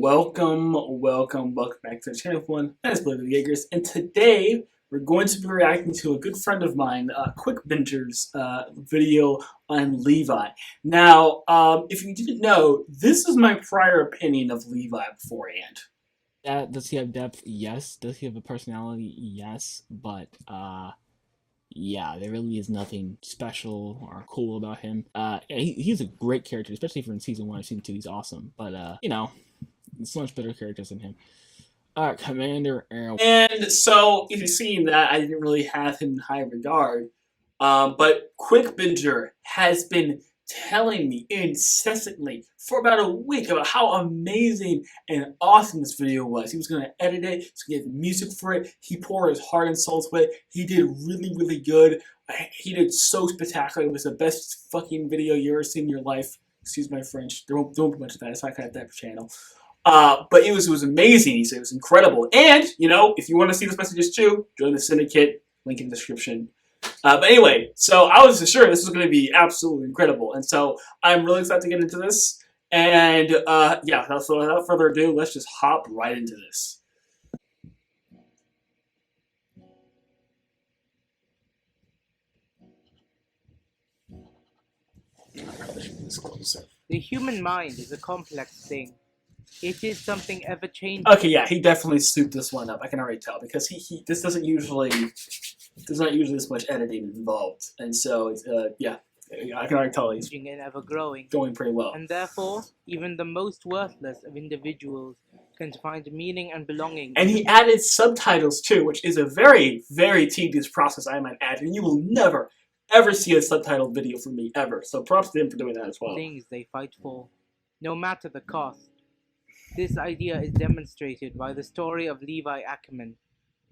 Welcome back to the channel, everyone. That is Levi Yeager, and today we're going to be reacting to a good friend of mine, Quick Binger's video on Levi. Now, if you didn't know, this is my prior opinion of Levi beforehand. Does he have depth? Yes. Does he have a personality? Yes. But yeah, there really is nothing special or cool about him. He's a great character, especially for in season 1 or season 2. He's awesome. But there's so much better characters than him. Commander Aaron. And so, if you've seen that, I didn't really have him in high regard. But Quick Binger has been telling me incessantly for about a week about how amazing and awesome this video was. He was going to edit it, he was going to get the music for it, he poured his heart and soul to it, he did really good, he did so spectacular. It was the best fucking video you ever seen in your life. Excuse my French, don't be much of that, it's not kind of that channel. But it was amazing. He said it was incredible. And, you know, if you want to see those messages too, join the Syndicate, link in the description. But anyway, so I was sure this was going to be absolutely incredible. And so I'm really excited to get into this. And yeah, without further ado, let's just hop right into this. The human mind is a complex thing. It is something ever-changing. Okay, yeah, he definitely souped this one up. I can already tell because there's not usually this much editing involved, and so yeah, I can already tell he's and ever-growing, going pretty well. And therefore, even the most worthless of individuals can find meaning and belonging. And he added subtitles too, which is a very tedious process, I might add, and you will never ever see a subtitled video from me ever. So props to him for doing that as well. Things they fight for, no matter the cost. This idea is demonstrated by the story of Levi Ackerman,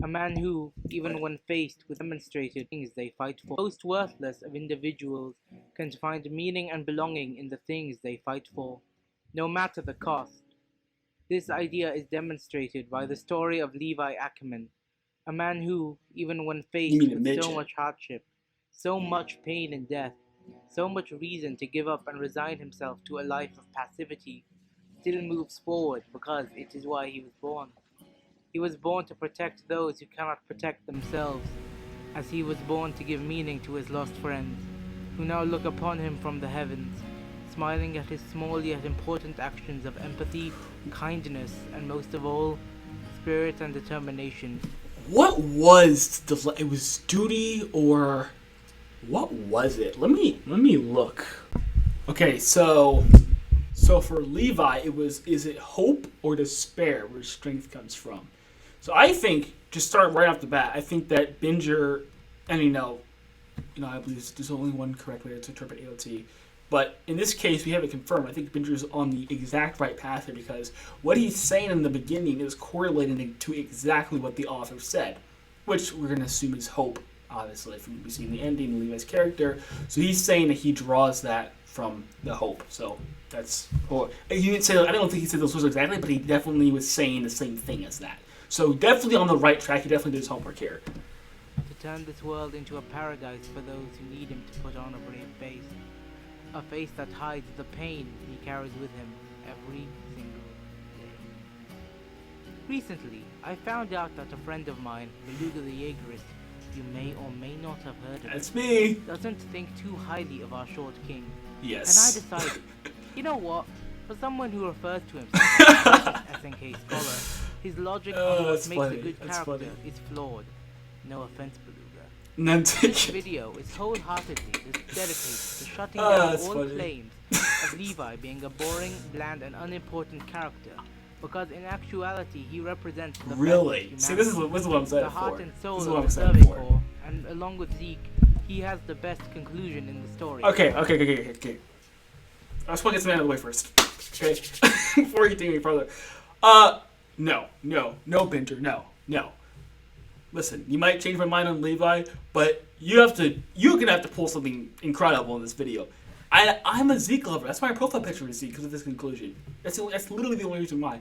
a man who, even when faced with demonstrated things they fight for, the most worthless of individuals can find meaning and belonging in the things they fight for, no matter the cost. This idea is demonstrated by the story of Levi Ackerman, a man who, even when faced with so much hardship, so much pain and death, so much reason to give up and resign himself to a life of passivity, still moves forward because it is why he was born. He was born to protect those who cannot protect themselves, as he was born to give meaning to his lost friends, who now look upon him from the heavens, smiling at his small yet important actions of empathy, kindness, and most of all, spirit and determination. What was it was duty or what was it? Let me look. Okay, so for Levi, is it hope or despair where strength comes from? So I think, just start right off the bat, I think that Binger, and I believe there's only one correct way to interpret AOT, but in this case, we have it confirmed. I think Binger's on the exact right path here because what he's saying in the beginning is correlating to exactly what the author said, which we're going to assume is hope, obviously, from what we see in the ending of Levi's character. So he's saying that he draws that from the hope. So that's, or he didn't say, I don't think he said those words exactly, but he definitely was saying the same thing as that. So definitely on the right track. He definitely did his homework here. To turn this world into a paradise for those who need him to put on a brave face. A face that hides the pain he carries with him every single day. Recently, I found out that a friend of mine, Beluga the Jaegerist, you may or may not have heard of, that's me, doesn't think too highly of our short king. Yes. And I decided, you know what? For someone who refers to himself as an SNK scholar, his logic on what makes a good character is flawed. No offense, Beluga. This video is wholeheartedly dedicated to shutting down all claims of Levi being a boring, bland, and unimportant character, because in actuality he represents the really. See, this is what I'm saying. The heart and soul of the serving corps, and along with Zeke, he has the best conclusion in the story. Okay. I just want to get something out of the way first. Okay? Before you take me further. No, Binger, no. Listen, you might change my mind on Levi, but you're gonna have to pull something incredible in this video. I'm a Zeke lover. That's why my profile picture is Zeke, because of this conclusion. That's literally the only reason why.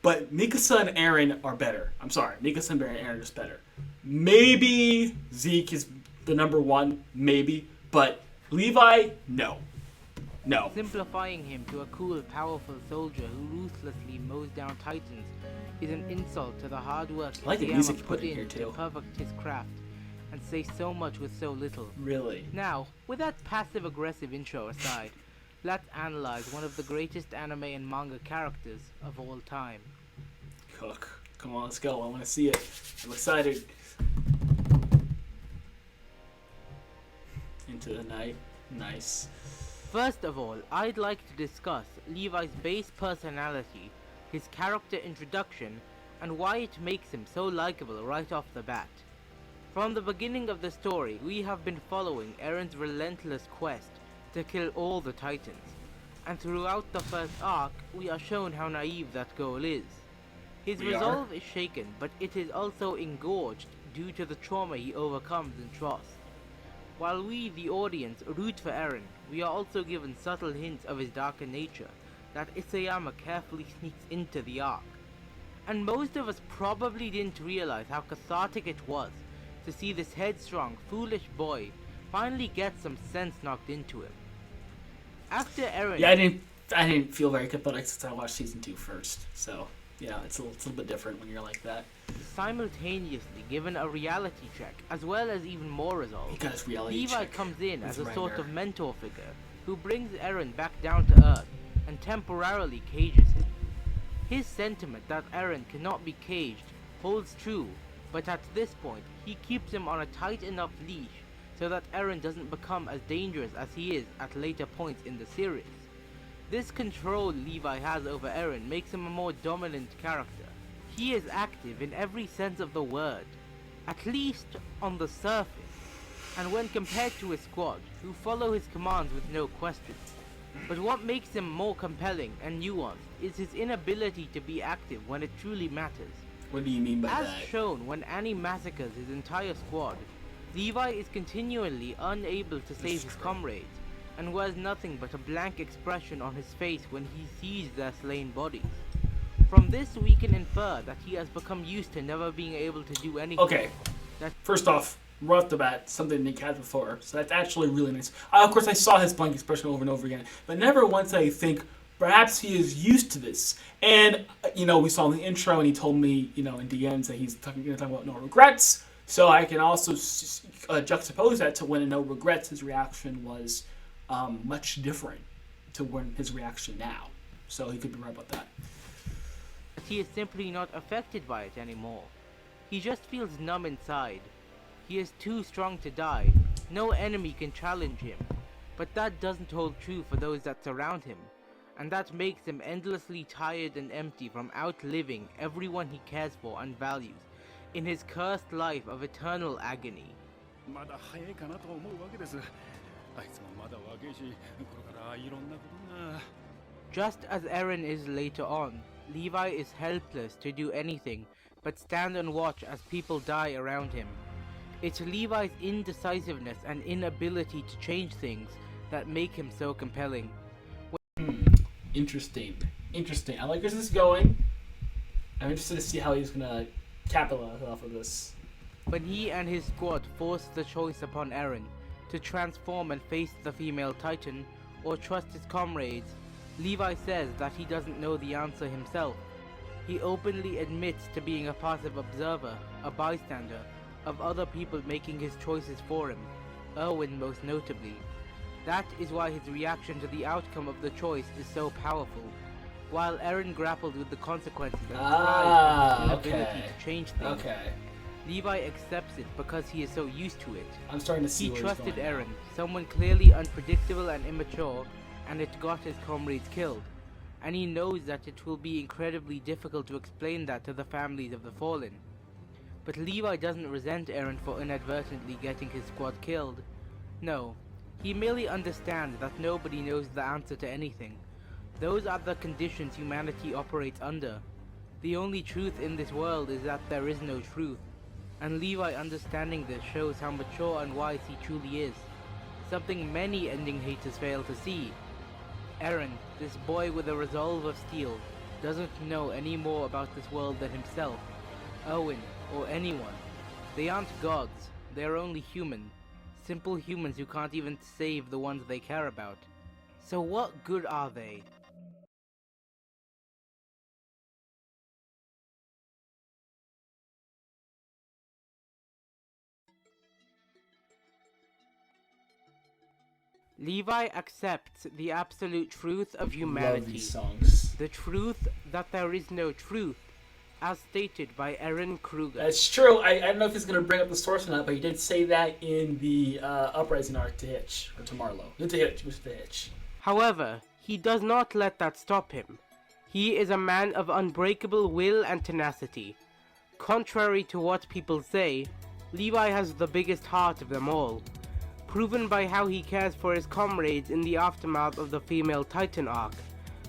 But Mikasa and Eren are better. I'm sorry, Mikasa and Eren are just better. Maybe Zeke is the number one, maybe, but Levi, no. No. Simplifying him to a cool, powerful soldier who ruthlessly mows down titans is an insult to the hard work I like the Isayama music you put put in in here, to too. perfect his craft and say so much with so little. Really? Now, with that passive-aggressive intro aside, let's analyze one of the greatest anime and manga characters of all time. Cook. Come on, let's go. I want to see it. I'm excited. Into the night. Nice. First of all, I'd like to discuss Levi's base personality, his character introduction, and why it makes him so likable right off the bat. From the beginning of the story, we have been following Eren's relentless quest to kill all the Titans, and throughout the first arc, we are shown how naive that goal is. His resolve is shaken, but it is also engorged due to the trauma he overcomes in Trost. While we, the audience, root for Eren, we are also given subtle hints of his darker nature that Isayama carefully sneaks into the arc. And most of us probably didn't realize how cathartic it was to see this headstrong, foolish boy finally get some sense knocked into him. After Eren... Yeah, I didn't feel very cathartic since I watched season 2 first. So, yeah, it's a little bit different when you're like that. Simultaneously given a reality check, as well as even more resolve, He got his reality Levi check comes in as a with sort Reiner. of mentor figure who brings Eren back down to earth and temporarily cages him. His sentiment that Eren cannot be caged holds true, but at this point he keeps him on a tight enough leash so that Eren doesn't become as dangerous as he is at later points in the series. This control Levi has over Eren makes him a more dominant character. He is active in every sense of the word, at least on the surface, and when compared to his squad, who follow his commands with no questions. But what makes him more compelling and nuanced is his inability to be active when it truly matters. What do you mean by As that? shown when Annie massacres his entire squad, Levi is continually unable to save his comrades, and wears nothing but a blank expression on his face when he sees their slain bodies. From this we can infer that he has become used to never being able to do anything. Okay. First off, right off the bat, something Nick had before, so that's actually really nice. Of course, I saw his blank expression over and over again, but never once I think, perhaps he is used to this. And, we saw in the intro, and he told me, in DMs that he's going to talk about no regrets, so I can also juxtapose that to when in no regrets, his reaction was much different to when his reaction now. So he could be right about that. He is simply not affected by it anymore. He just feels numb inside. He is too strong to die. No enemy can challenge him. But that doesn't hold true for those that surround him. And that makes him endlessly tired and empty from outliving everyone he cares for and values in his cursed life of eternal agony. Just as Eren is later on, Levi is helpless to do anything but stand and watch as people die around him. It's Levi's indecisiveness and inability to change things that make him so compelling. Interesting. I like where this is going. I'm interested to see how he's going to capitalize off of this. When he and his squad force the choice upon Eren to transform and face the female Titan or trust his comrades, Levi says that he doesn't know the answer himself. He openly admits to being a passive observer, a bystander, of other people making his choices for him, Erwin most notably. That is why his reaction to the outcome of the choice is so powerful. While Eren grappled with the consequences and tries with his inability to change things, Levi accepts it because he is so used to it. I'm starting to see He where trusted he's going. Eren, someone clearly unpredictable and immature, and it got his comrades killed. And he knows that it will be incredibly difficult to explain that to the families of the fallen. But Levi doesn't resent Eren for inadvertently getting his squad killed. No, he merely understands that nobody knows the answer to anything. Those are the conditions humanity operates under. The only truth in this world is that there is no truth. And Levi understanding this shows how mature and wise he truly is. Something many ending haters fail to see. Eren, this boy with a resolve of steel, doesn't know any more about this world than himself, Erwin, or anyone. They aren't gods, they are only human. Simple humans who can't even save the ones they care about. So what good are they? Levi accepts the absolute truth of Love humanity. these songs. The truth that there is no truth, as stated by Aaron Kruger. That's true. I don't know if he's going to bring up the source or not, but he did say that in the Uprising arc to Hitch, or to Marlowe. To Hitch, it was to Hitch. However, he does not let that stop him. He is a man of unbreakable will and tenacity. Contrary to what people say, Levi has the biggest heart of them all, proven by how he cares for his comrades in the aftermath of the female Titan arc,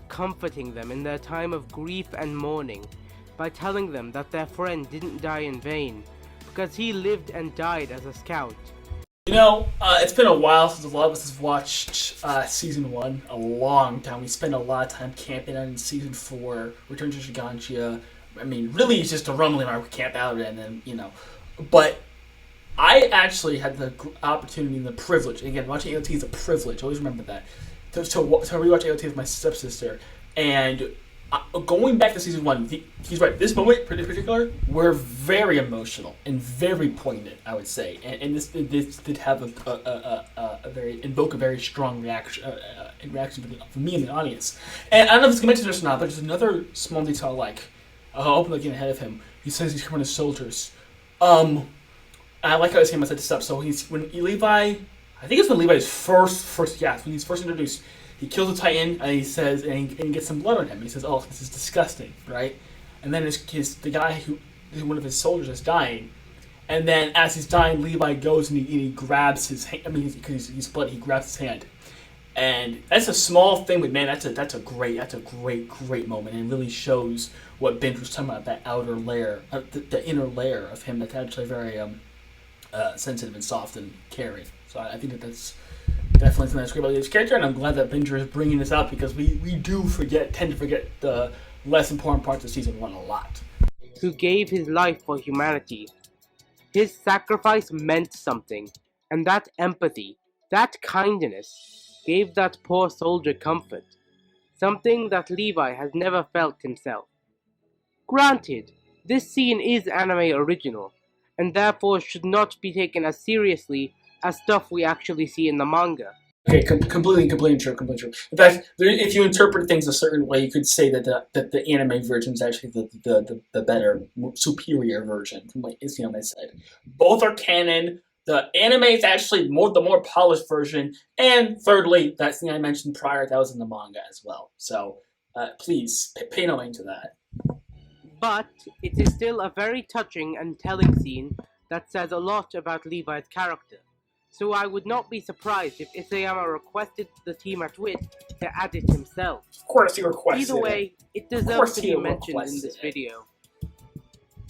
comforting them in their time of grief and mourning, by telling them that their friend didn't die in vain, because he lived and died as a scout. You know, it's been a while since a lot of us have watched Season 1, a long time. We spent a lot of time camping out in Season 4, Return to Gigantia. I mean, really it's just a rumbling where we camp out and then, you know. But I actually had the opportunity and the privilege, again, watching AOT is a privilege, always remember that, to rewatch AOT with my stepsister. And going back to Season 1, he's right. This moment in particular, we're very emotional and very poignant, I would say. And this did have invoke a very strong reaction from me and the audience. And I don't know if it's going to mention this or not, but there's another small detail I like. I'll open again ahead of him. He says he's coming to soldiers. I like how I see him set this up. So when Levi, I think it's when Levi's when he's first introduced. He kills a Titan, and he says, and he gets some blood on him. He says, "Oh, this is disgusting," right? And then the guy who one of his soldiers is dying, and then as he's dying, Levi goes and he grabs his hand. I mean, because he's blood, he grabs his hand, and that's a small thing, but man, that's a great moment, and it really shows what Benj was talking about, that outer layer, the inner layer of him that's actually very sensitive and soft and caring. So I think that's definitely something that's great about this character, and I'm glad that Binger is bringing this up because we do tend to forget the less important parts of Season 1 a lot. Who gave his life for humanity. His sacrifice meant something, and that empathy, that kindness, gave that poor soldier comfort, something that Levi has never felt himself. Granted, this scene is anime original, and therefore should not be taken as seriously as stuff we actually see in the manga. Okay, completely true. In fact, if you interpret things a certain way, you could say that the anime version is actually the better, superior version from what is on my side. Both are canon. The anime is actually the more polished version, and thirdly, that thing I mentioned prior, that was in the manga as well. So please pay no mind to that. But it is still a very touching and telling scene that says a lot about Levi's character. So I would not be surprised if Isayama requested the team at WIT to add it himself. Of course he requested Either way, it deserves to be mentioned in this it. video.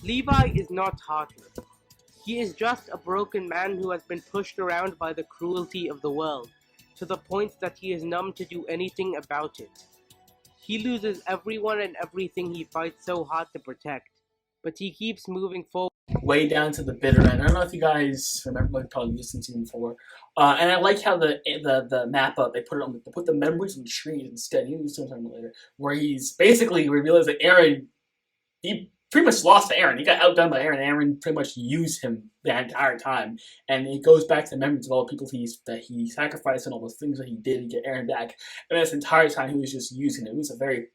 Levi is not heartless. He is just a broken man who has been pushed around by the cruelty of the world, to the point that he is numb to do anything about it. He loses everyone and everything he fights so hard to protect, but he keeps moving forward. Way down to the bitter end. I don't know if you guys remember, like probably this in Season 4. And I like how the map up, they put the memories on the trees instead. You can see what I'm talking about later. Where he's basically, we realize that Aaron, he pretty much lost to Aaron. He got outdone by Aaron. Aaron pretty much used him the entire time. And it goes back to the memories of all the people that he sacrificed and all those things that he did to get Aaron back. And this entire time he was just using it. It was very,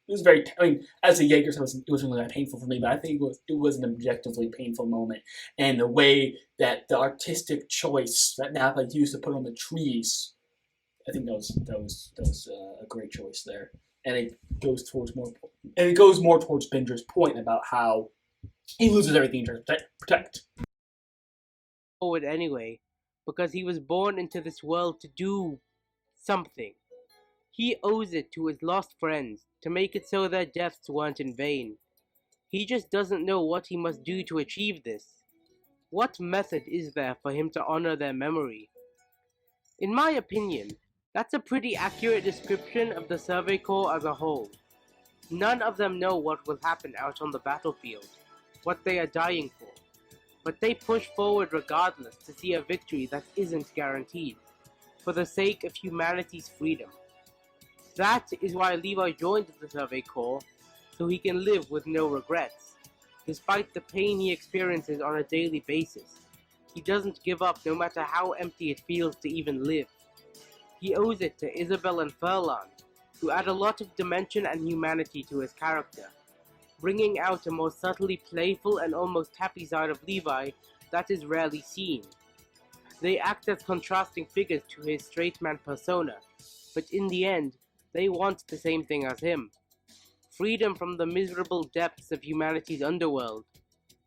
I mean, as a Yeager, it wasn't really that painful for me, but I think it was an objectively painful moment. And the way that the artistic choice that Nappa used to put on the trees, I think that was a great choice there. And it goes more towards Binger's point about how he loses everything to protect. Forward anyway, because he was born into this world to do something. He owes it to his lost friends to make it so their deaths weren't in vain. He just doesn't know what he must do to achieve this. What method is there for him to honor their memory? In my opinion, that's a pretty accurate description of the Survey Corps as a whole. None of them know what will happen out on the battlefield, what they are dying for, but they push forward regardless to see a victory that isn't guaranteed, for the sake of humanity's freedom. That is why Levi joined the Survey Corps, so he can live with no regrets. Despite the pain he experiences on a daily basis, he doesn't give up no matter how empty it feels to even live. He owes it to Isabel and Furlan, who add a lot of dimension and humanity to his character, bringing out a more subtly playful and almost happy side of Levi that is rarely seen. They act as contrasting figures to his straight man persona, but in the end, they want the same thing as him: freedom from the miserable depths of humanity's underworld.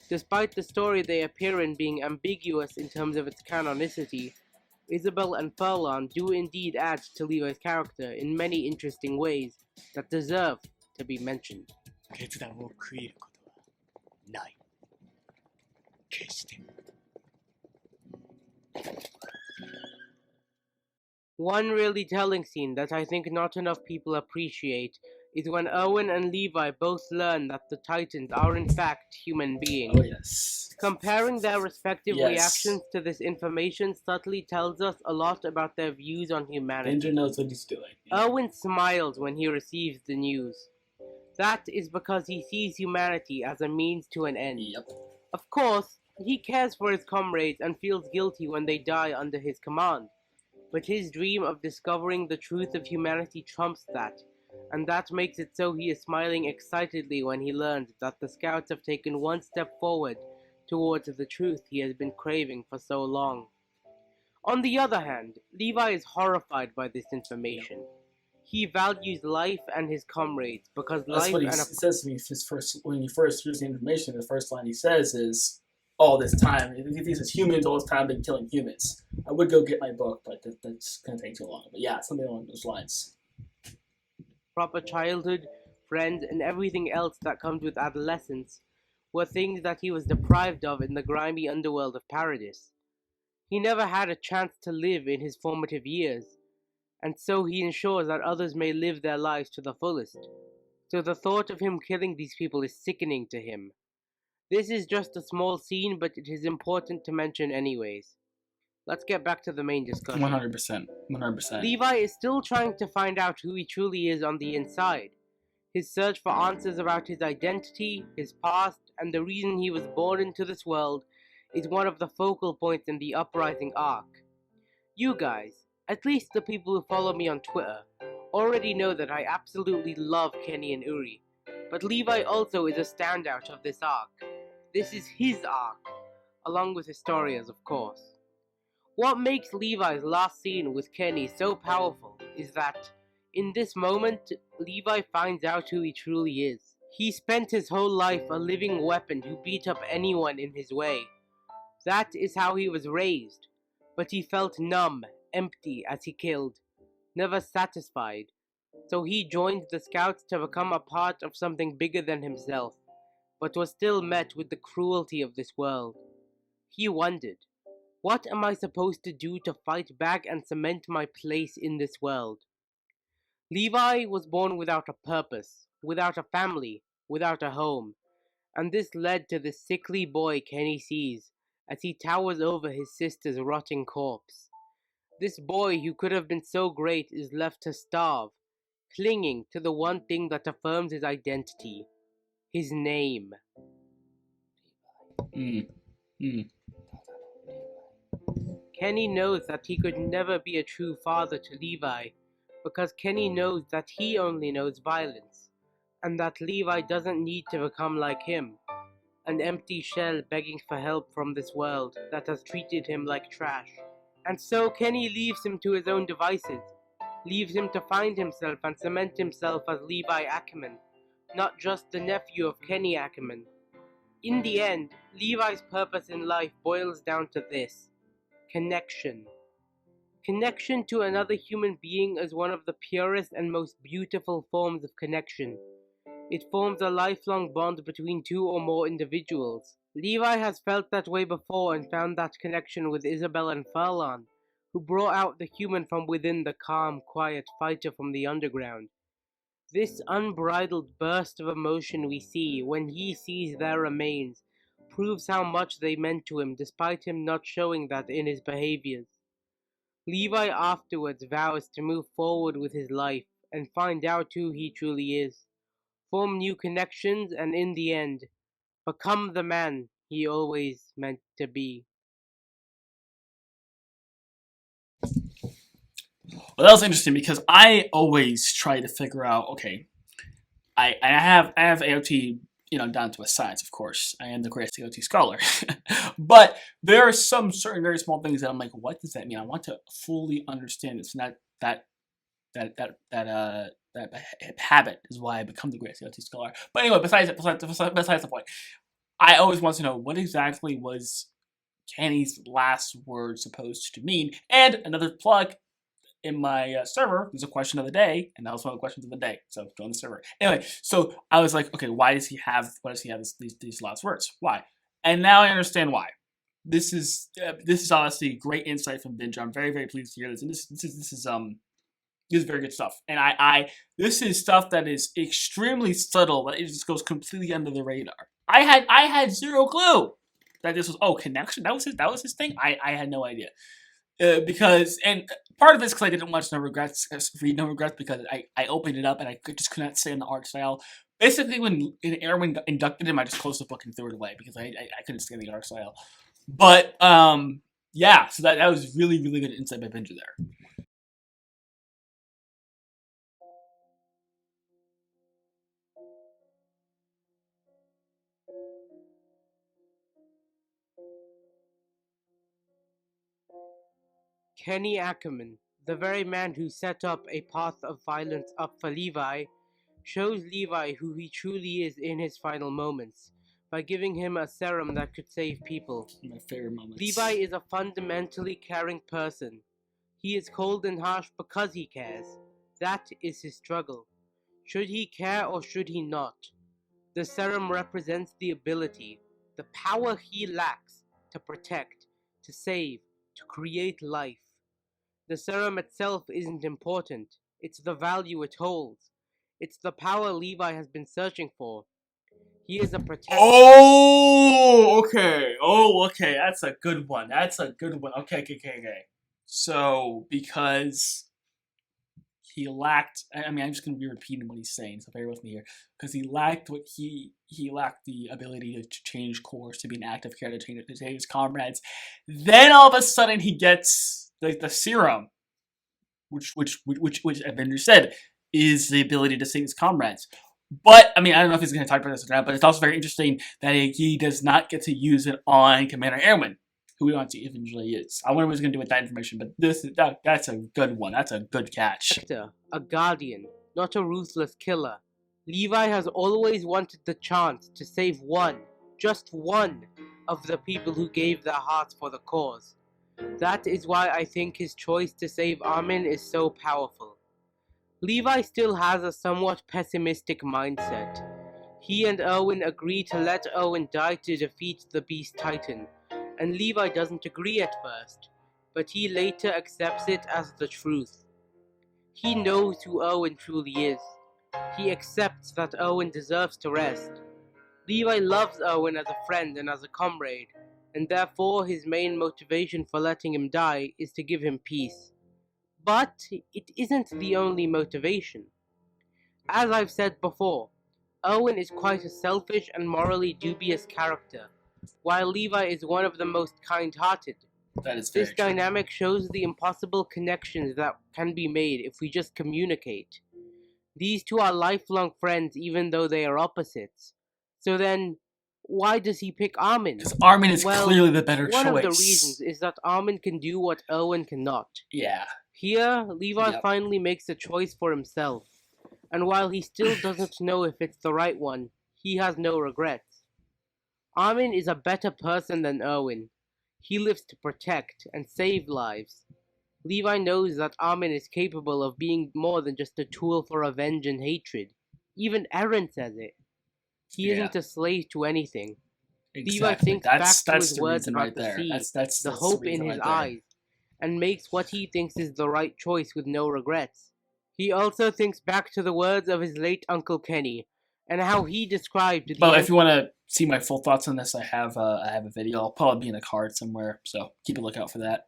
Despite the story they appear in being ambiguous in terms of its canonicity, Isabel and Furlan do indeed add to Levi's character in many interesting ways that deserve to be mentioned. 決断を悔いることはない。決して。One really telling scene that I think not enough people appreciate is when Owen and Levi both learn that the Titans are in fact human beings. Oh, yes. Comparing their respective Yes. reactions to this information subtly tells us a lot about their views on humanity. Benja knows what he's doing. Owen smiles when he receives the news. That is because he sees humanity as a means to an end. Yep. Of course, he cares for his comrades and feels guilty when they die under his command. But his dream of discovering the truth of humanity trumps that, and that makes it so he is smiling excitedly when he learns that the scouts have taken one step forward towards the truth he has been craving for so long. On the other hand, Levi is horrified by this information. He values life and his comrades because That's life what he and says to me when he first hears the information. The first line he says is, all this time, he thinks it's humans all this time been killing humans. I would go get my book, but that's going to take too long. But yeah, something along those lines. proper childhood, friends, and everything else that comes with adolescence were things that he was deprived of in the grimy underworld of Paradis. He never had a chance to live in his formative years, and so he ensures that others may live their lives to the fullest. So the thought of him killing these people is sickening to him. This is just a small scene, but it is important to mention anyways. Let's get back to the main discussion. 100%. 100%. Levi is still trying to find out who he truly is on the inside. His search for answers about his identity, his past, and the reason he was born into this world is one of the focal points in the Uprising arc. You guys, at least the people who follow me on Twitter, already know that I absolutely love Kenny and Uri, but Levi also is a standout of this arc. This is his arc, along with Historia's, of course. What makes Levi's last scene with Kenny so powerful is that, in this moment, Levi finds out who he truly is. He spent his whole life a living weapon who beat up anyone in his way. That is how he was raised, but he felt numb, empty as he killed, never satisfied. So he joined the Scouts to become a part of something bigger than himself, but was still met with the cruelty of this world. He wondered, what am I supposed to do to fight back and cement my place in this world? Levi was born without a purpose, without a family, without a home, and this led to the sickly boy Kenny sees as he towers over his sister's rotting corpse. This boy who could have been so great is left to starve, clinging to the one thing that affirms his identity: his name. Kenny knows that he could never be a true father to Levi, because Kenny knows that he only knows violence, and that Levi doesn't need to become like him, an empty shell begging for help from this world that has treated him like trash. And so Kenny leaves him to his own devices, leaves him to find himself and cement himself as Levi Ackerman, not just the nephew of Kenny Ackerman. In the end, Levi's purpose in life boils down to this: connection. Connection to another human being is one of the purest and most beautiful forms of connection. It forms a lifelong bond between two or more individuals. Levi has felt that way before and found that connection with Isabel and Furlan, who brought out the human from within the calm, quiet fighter from the underground. This unbridled burst of emotion we see when he sees their remains proves how much they meant to him despite him not showing that in his behaviors. Levi afterwards vows to move forward with his life and find out who he truly is, form new connections, and in the end, become the man he always meant to be. Well, that was interesting because I always try to figure out. Okay, I have AOT, down to a science, of course. I am the greatest AOT scholar, but there are some certain very small things that I'm like, what does that mean? I want to fully understand this, and that habit is why I become the greatest AOT scholar. But anyway, besides the point, I always want to know what exactly was Kenny's last word supposed to mean. And another plug, in my server, there's a question of the day, and that was one of the questions of the day. So join the server. Anyway, so I was like, okay, why does he have these last words? Why? And now I understand why. This is honestly great insight from Binge. I'm very, very pleased to hear this, and this is very good stuff. And this is stuff that is extremely subtle, but it just goes completely under the radar. I had zero clue that this was connection. That was his thing. I had no idea. Because, and part of it's because I didn't watch read No Regrets, because I opened it up and I just could not stay in the art style. Basically, when Erwin inducted him, I just closed the book and threw it away because I couldn't stand the art style. But, yeah, so that was really, really good insight by Benja there. Kenny Ackerman, the very man who set up a path of violence up for Levi, shows Levi who he truly is in his final moments by giving him a serum that could save people. My favorite moments. Levi is a fundamentally caring person. He is cold and harsh because he cares. That is his struggle. Should he care or should he not? The serum represents the ability, the power he lacks to protect, to save, to create life. The serum itself isn't important. It's the value it holds. It's the power Levi has been searching for. He is a protector. Oh, okay. That's a good one. Okay. So, because he lacked, I'm just going to be repeating what he's saying, so bear with me here. Because he lacked he lacked the ability to change course, to be an active character, to save his comrades. Then all of a sudden he gets the serum, which Avengers said is the ability to save his comrades. But, I don't know if he's going to talk about this or not, but it's also very interesting that he does not get to use it on Commander Airman, who we want to eventually use. I wonder what he's going to do with that information, but that's a good one. That's a good catch. A guardian, not a ruthless killer. Levi has always wanted the chance to save one, just one, of the people who gave their hearts for the cause. That is why I think his choice to save Armin is so powerful. Levi still has a somewhat pessimistic mindset. He and Erwin agree to let Erwin die to defeat the Beast Titan, and Levi doesn't agree at first, but he later accepts it as the truth. He knows who Erwin truly is. He accepts that Erwin deserves to rest. Levi loves Erwin as a friend and as a comrade, and therefore his main motivation for letting him die is to give him peace. But it isn't the only motivation. As I've said before, Erwin is quite a selfish and morally dubious character, while Levi is one of the most kind-hearted. That is very This true. dynamic shows the impossible connections that can be made if we just communicate. These two are lifelong friends even though they are opposites. So then, why does he pick Armin? Because Armin is clearly the better choice. One of the reasons is that Armin can do what Erwin cannot. Yeah. Here, Levi finally makes a choice for himself, and while he still doesn't know if it's the right one, he has no regrets. Armin is a better person than Erwin. He lives to protect and save lives. Levi knows that Armin is capable of being more than just a tool for revenge and hatred. Even Eren says it. He isn't a slave to anything. Exactly. Levi thinks back to his the words reason about right the there. sea, the hope in his eyes, and makes what he thinks is the right choice with no regrets. He also thinks back to the words of his late Uncle Kenny, and how he described the But if you want to see my full thoughts on this, I have a video. I'll probably be in a card somewhere, so keep a lookout for that.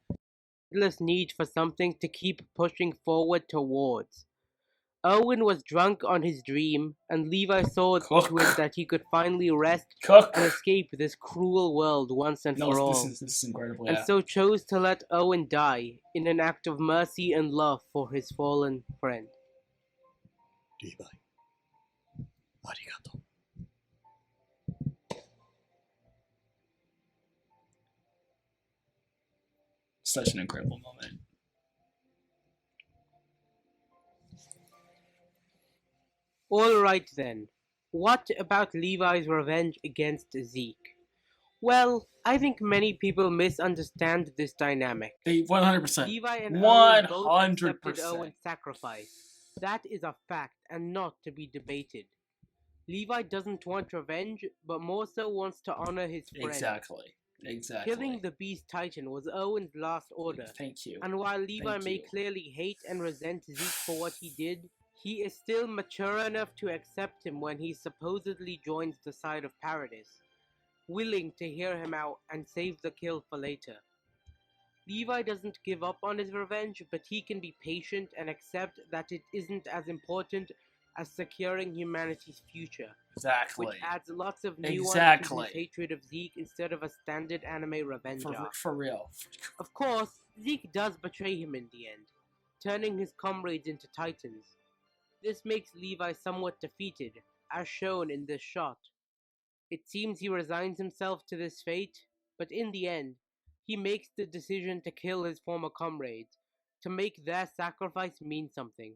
Need for something to keep pushing forward towards. Owen was drunk on his dream, and Levi saw to Cook. it that he could finally rest Cook. and escape this cruel world once and for all, This is incredible. and Yeah. so chose to let Owen die in an act of mercy and love for his fallen friend. Levi, arigato. Such an incredible moment. Alright then, what about Levi's revenge against Zeke? Well, I think many people misunderstand this dynamic. They 100%. Levi and Owen both 100%. accepted Owen's sacrifice. That is a fact and not to be debated. Levi doesn't want revenge, but more so wants to honor his friend. Exactly. Killing the Beast Titan was Owen's last order. Thank you. And while Levi may clearly hate and resent Zeke for what he did, he is still mature enough to accept him when he supposedly joins the side of Paradis, willing to hear him out and save the kill for later. Levi doesn't give up on his revenge, but he can be patient and accept that it isn't as important as securing humanity's future. Exactly. Which adds lots of nuance to his hatred of Zeke instead of a standard anime revenge arc. For real. Of course, Zeke does betray him in the end, turning his comrades into Titans. This makes Levi somewhat defeated, as shown in this shot. It seems he resigns himself to this fate, but in the end, he makes the decision to kill his former comrades, to make their sacrifice mean something,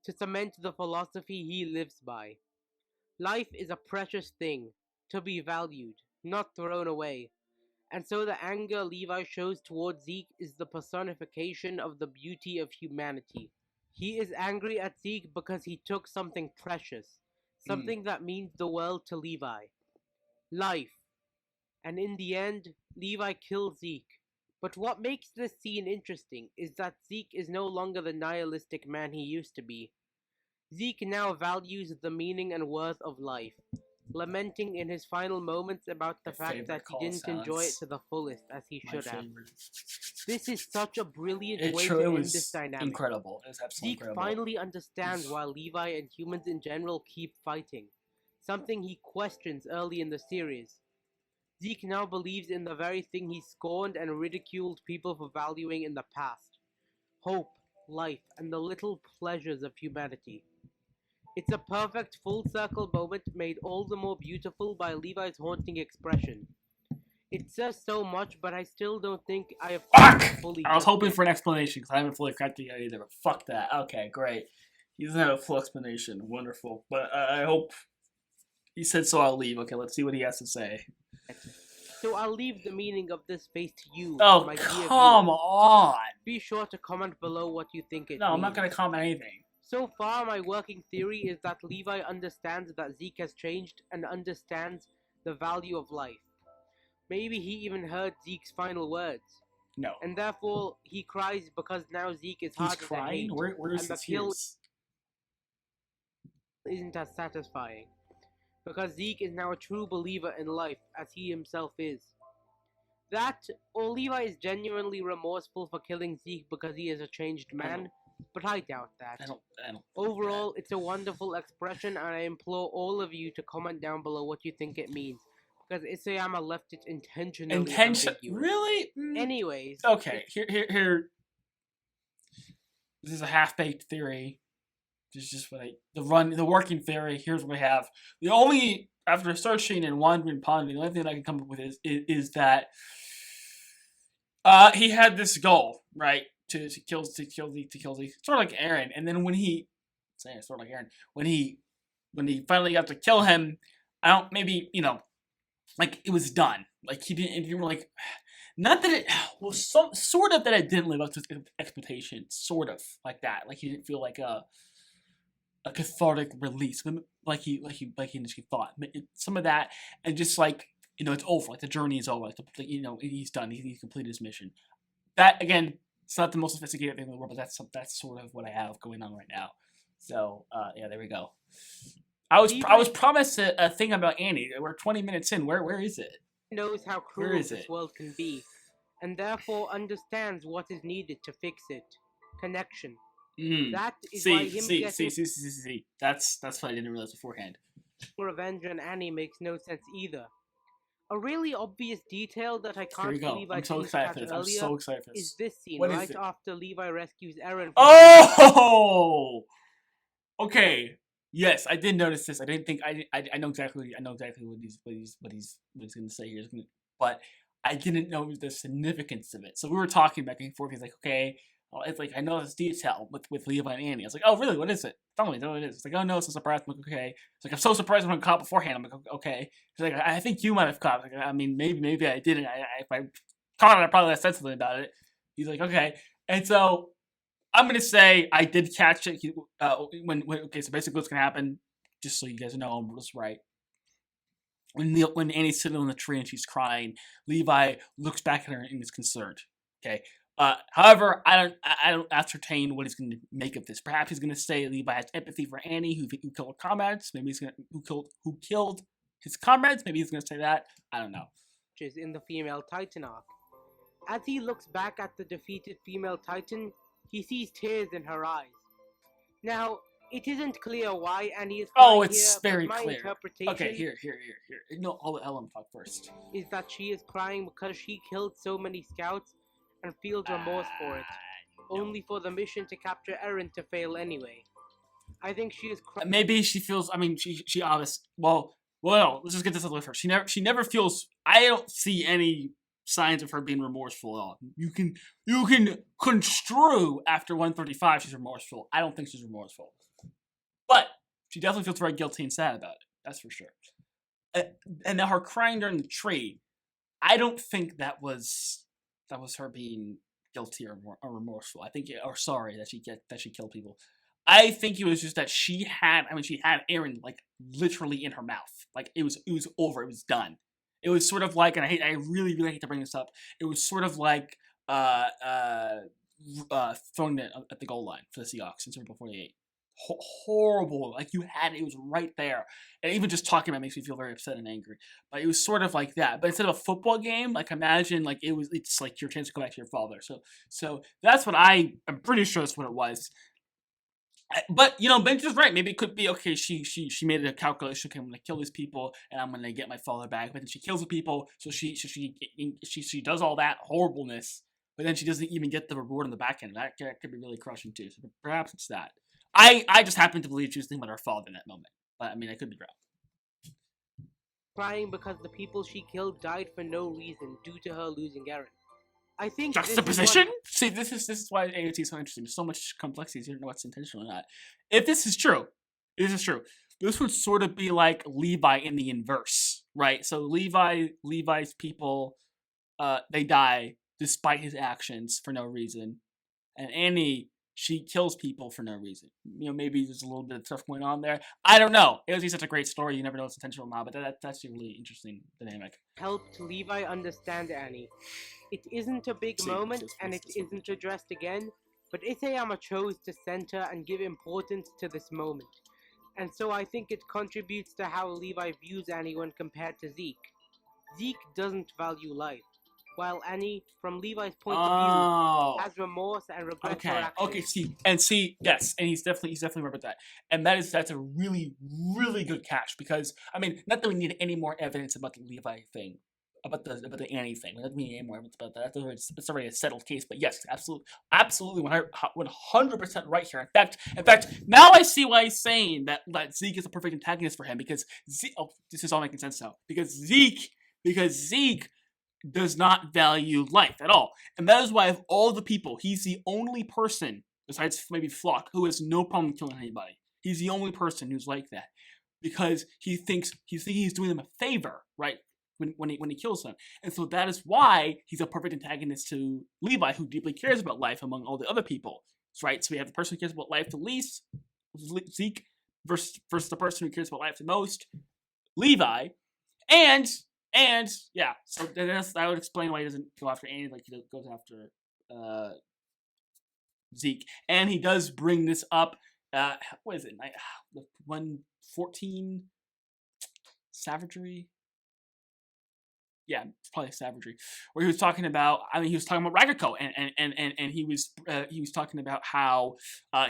to cement the philosophy he lives by. Life is a precious thing, to be valued, not thrown away, and so the anger Levi shows towards Zeke is the personification of the beauty of humanity. He is angry at Zeke because he took something precious, something that means the world to Levi. Life. And in the end, Levi kills Zeke. But what makes this scene interesting is that Zeke is no longer the nihilistic man he used to be. Zeke now values the meaning and worth of life, lamenting in his final moments about the fact that he didn't enjoy it to the fullest as he should have. This is such a brilliant way to end this dynamic. Incredible. It was absolutely Zeke incredible. finally understands why Levi and humans in general keep fighting, something he questions early in the series. Zeke now believes in the very thing he scorned and ridiculed people for valuing in the past: hope, life, and the little pleasures of humanity. It's a perfect full-circle moment made all the more beautiful by Levi's haunting expression. It says so much, but I still don't think I have fully. I was hoping for an explanation because I haven't fully cracked it yet either. But fuck that. Okay, great. He doesn't have a full explanation. Wonderful. But I hope he said so. I'll leave. Okay, let's see what he has to say. So I'll leave the meaning of this face to you. Oh, my come on! Be sure to comment below what you think it means. No, I'm not gonna comment anything. So far, my working theory is that Levi understands that Zeke has changed and understands the value of life. Maybe he even heard Zeke's final words. No. And therefore, he cries because now Zeke is harder to hate. Where's the tears? Isn't as satisfying. Because Zeke is now a true believer in life, as he himself is. That, or Levi is genuinely remorseful for killing Zeke because he is a changed man, but I doubt that. I don't Overall, it's a wonderful expression, and I implore all of you to comment down below what you think it means. Because Isayama left it intentionally ambiguous. Really? Anyways. Okay, here. This is a half-baked theory. This is just what the working theory. Here's what we have. The only, after searching and wandering, pondering, the only thing that I can come up with is that he had this goal, right? To kill Zeke, sort of like Aaron. And then when he finally got to kill him, like it was done. Like he didn't like, not that it was sort of that it didn't live up to his expectations, sort of like that. Like he didn't feel like a cathartic release, like he initially thought. Some of that, and just like it's over. Like the journey is over. Like he's done. He's completed his mission. That again. It's not the most sophisticated thing in the world, but that's sort of what I have going on right now. So yeah, there we go. I was promised a thing about Annie. We're 20 minutes in. Where is it? Knows how cruel this world can be, and therefore understands what is needed to fix it. Connection. That is why him getting See. That's what I didn't realize beforehand. revenge on Annie makes no sense either. A really obvious detail that I Here we can't go. believe I I'm so didn't excited catch for this. I'm earlier so excited for is this. this scene What is right it? after Levi rescues Eren from Oh! Okay. Yes, I did notice this. I didn't think I know exactly what he's gonna say here, but I didn't know the significance of it. So we were talking back and forth. He's like, okay, well, it's like I know this detail with Levi and Annie. I was like, oh really? What is it? Tell me what it is. It's like, oh no, it's a surprise. I'm like, okay. It's like I'm so surprised when I caught beforehand. I'm like, okay. He's like, I think you might have caught. Like, I mean, maybe I didn't. If I caught it, I probably said something about it. He's like, okay, and so I'm gonna say I did catch it. Okay, so basically what's gonna happen, just so you guys know, I was right. When Annie's sitting on the tree and she's crying, Levi looks back at her and is concerned. Okay. However, I don't ascertain what he's going to make of this. Perhaps he's going to say Levi has empathy for Annie, who killed comrades. Maybe he's going to who killed his comrades. Maybe he's going to say that. I don't know. in the female Titan arc. As he looks back at the defeated female Titan, he sees tears in her eyes. Now, it isn't clear why Annie is crying Oh, it's here, very but my clear. interpretation Okay, here. No, I'll let Ellen talk first. is that she is crying because she killed so many scouts and feels remorse for it, only for the mission to capture Eren to fail anyway. I think she is crying. Maybe she feels. I mean, she obviously. Well. Let's just get this out of first. She never feels. I don't see any signs of her being remorseful at all. You can construe after 135 she's remorseful. I don't think she's remorseful, but she definitely feels very guilty and sad about it. That's for sure. And now her crying during the tree, I don't think that was her being guilty or remorseful. I think, or sorry that she killed people. I think it was just that she had Eren like literally in her mouth. Like it was over. It was done. It was sort of like, and I really hate to bring this up. It was sort of like throwing it at the goal line for the Seahawks in Super Bowl 48. Horrible. Like you had it was right there. And even just talking about it makes me feel very upset and angry. But it was sort of like that. But instead of a football game, like imagine like it's like your chance to go back to your father. So that's what I'm pretty sure that's what it was. But Ben's just right. Maybe it could be okay. She made a calculation. Okay, I'm gonna kill these people, and I'm gonna get my father back. But then she kills the people, so she does all that horribleness, but then she doesn't even get the reward on the back end. That could be really crushing too. So perhaps it's that. I just happen to believe she was thinking about her father in that moment. But I mean, I could be wrong. Crying because the people she killed died for no reason due to her losing Eren. I think juxtaposition. See, this is why AOT is so interesting. There's so much complexity. You don't know what's intentional or not. If this is true, this would sort of be like Levi in the inverse, right? So Levi's people, they die despite his actions for no reason, and Annie, she kills people for no reason. Maybe there's a little bit of stuff going on there. I don't know. AOT is such a great story. You never know it's intentional or not, but that's a really interesting dynamic. Helped Levi understand Annie. It isn't a big moment, and it isn't addressed again, but Isayama chose to center and give importance to this moment. And so I think it contributes to how Levi views Annie when compared to Zeke. Zeke doesn't value life, while Annie, from Levi's point of view, has remorse and regrets her actions. Yes, and he's definitely right about that. And that's a really, really good catch, because I mean, not that we need any more evidence about the Levi thing. About the Annie thing. We don't need any more evidence about that. It's already a settled case. But yes, absolutely 100% right here. In fact, now I see why he's saying that Zeke is a perfect antagonist for him, because this is all making sense now. Because Zeke does not value life at all, and that is why of all the people, he's the only person besides maybe Flock who has no problem killing anybody. He's the only person who's like that, because he thinks he's doing them a favor, right? When he kills them. And so that is why he's a perfect antagonist to Levi, who deeply cares about life among all the other people. Right? So we have the person who cares about life the least, Zeke, versus the person who cares about life the most, Levi. And yeah, so that would explain why he doesn't go after Annie like he goes after Zeke. And he does bring this up, what is it? 114 savagery? yeah, it's probably savagery, where he was talking about, he was talking about Ragako, and he was talking about how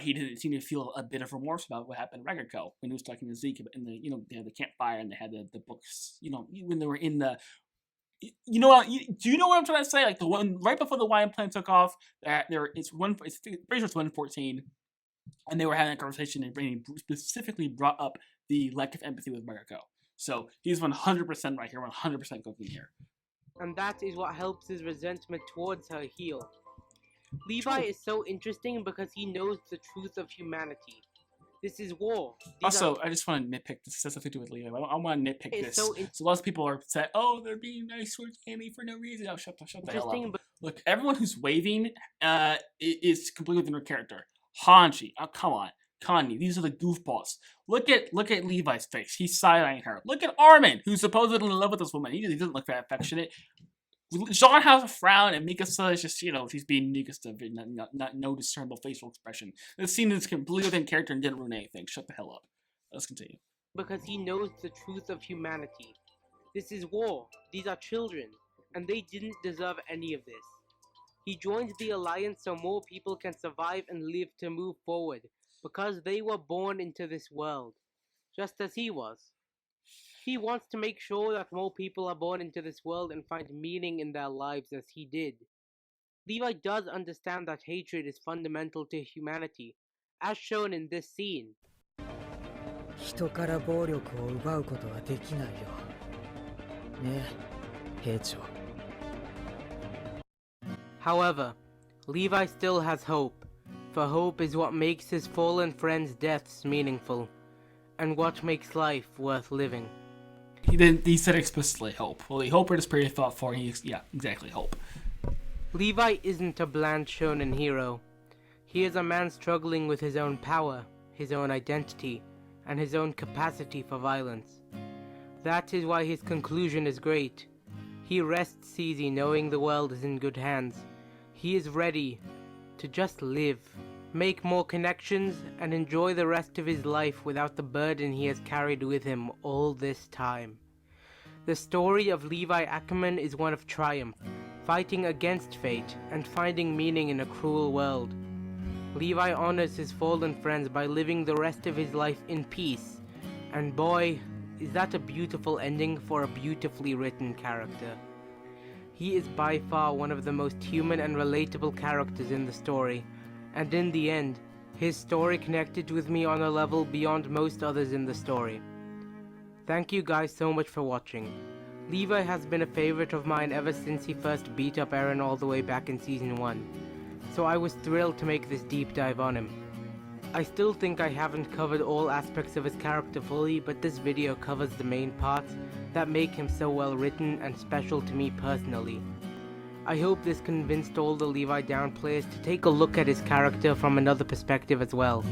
he didn't seem to feel a bit of remorse about what happened to Ragako when he was talking to Zeke in the, they had the campfire and they had the books, when they were in the, do you know what I'm trying to say? Like the one right before the Lion plane took off, it's pretty sure it's 114, and they were having a conversation and he specifically brought up the lack of empathy with Ragako. So he's 100% right here, 100% cooking here. And that is what helps his resentment towards her heal. Levi is so interesting because he knows the truth of humanity. This is war. I just want to nitpick this. Has nothing to do with Levi. I want to nitpick this. So lots of people are upset. Oh, they're being nice towards Amy for no reason. Oh, shut the hell up. Look, everyone who's waving is completely within their character. Hanji, oh come on. Kanye, these are the goofballs. Look at Levi's face. He's side-eyeing her. Look at Armin, who's supposedly in love with this woman. He doesn't look that affectionate. Jean has a frown, and Mikasa is just, she's being Mikasa, not no discernible facial expression. This scene is completely within character and didn't ruin anything. Shut the hell up. Let's continue. Because he knows the truth of humanity. This is war. These are children, and they didn't deserve any of this. He joined the Alliance so more people can survive and live to move forward, because they were born into this world, just as he was. He wants to make sure that more people are born into this world and find meaning in their lives as he did. Levi does understand that hatred is fundamental to humanity, as shown in this scene. 人から暴力を奪うことはできないよ。ねえ、兵長。However, Levi still has hope, for hope is what makes his fallen friends' deaths meaningful, and what makes life worth living. He said explicitly hope. Well, the hope is pretty thoughtful. Yeah, exactly, hope. Levi isn't a bland shonen hero. He is a man struggling with his own power, his own identity, and his own capacity for violence. That is why his conclusion is great. He rests easy knowing the world is in good hands. He is ready to just live, make more connections, and enjoy the rest of his life without the burden he has carried with him all this time. The story of Levi Ackerman is one of triumph, fighting against fate, and finding meaning in a cruel world. Levi honors his fallen friends by living the rest of his life in peace, and boy, is that a beautiful ending for a beautifully written character. He is by far one of the most human and relatable characters in the story, and in the end, his story connected with me on a level beyond most others in the story. Thank you guys so much for watching. Levi has been a favorite of mine ever since he first beat up Eren all the way back in Season 1, so I was thrilled to make this deep dive on him. I still think I haven't covered all aspects of his character fully, but this video covers the main parts that make him so well written and special to me personally. I hope this convinced all the Levi Down players to take a look at his character from another perspective as well.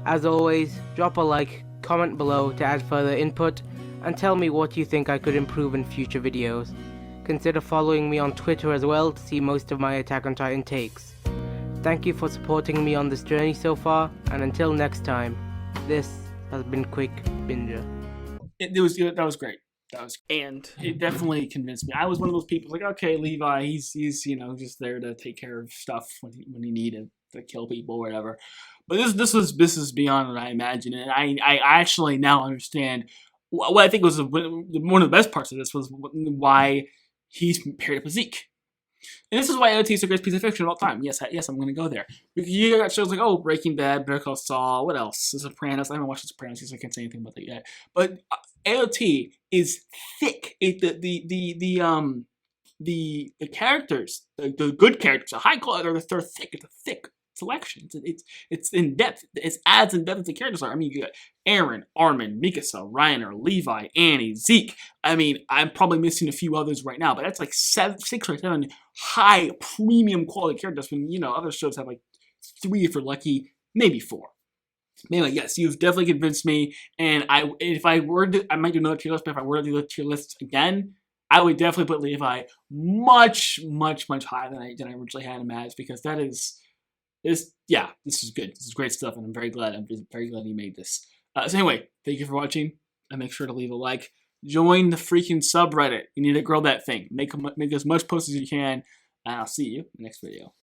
As always, drop a like, comment below to add further input, and tell me what you think I could improve in future videos. Consider following me on Twitter as well to see most of my Attack on Titan takes. Thank you for supporting me on this journey so far, and until next time, this has been Quick Binger. That was great. And it definitely convinced me. I was one of those people like, okay, Levi, he's just there to take care of stuff when he needed to kill people or whatever. But this is beyond what I imagined, and I actually now understand what I think was one of the best parts of this was why he's paired up with Zeke. And this is why OT is the greatest piece of fiction of all time. Yes, I'm going to go there. Because you got shows like, Breaking Bad, Better Call Saul, what else? The Sopranos. I haven't watched The Sopranos, so I can't say anything about that yet. But AOT is thick. The characters, the good characters, the high quality, they're thick. It's a thick selection. It's in depth. It adds in depth as the characters are. I mean, you got Eren, Armin, Mikasa, Reiner, Levi, Annie, Zeke. I mean, I'm probably missing a few others right now, but that's like 6 or 7 high premium quality characters. When other shows have like 3 if you're lucky, maybe 4. Anyway, yes, you've definitely convinced me. And I might do another tier list, but if I were to do the tier list again, I would definitely put Levi much, much, much higher than I originally had him as, because this is good. This is great stuff, and I'm very glad he made this. So anyway, thank you for watching, and make sure to leave a like, Join the freaking subreddit. You need to grow that thing. Make as much posts as you can. And I'll see you in the next video.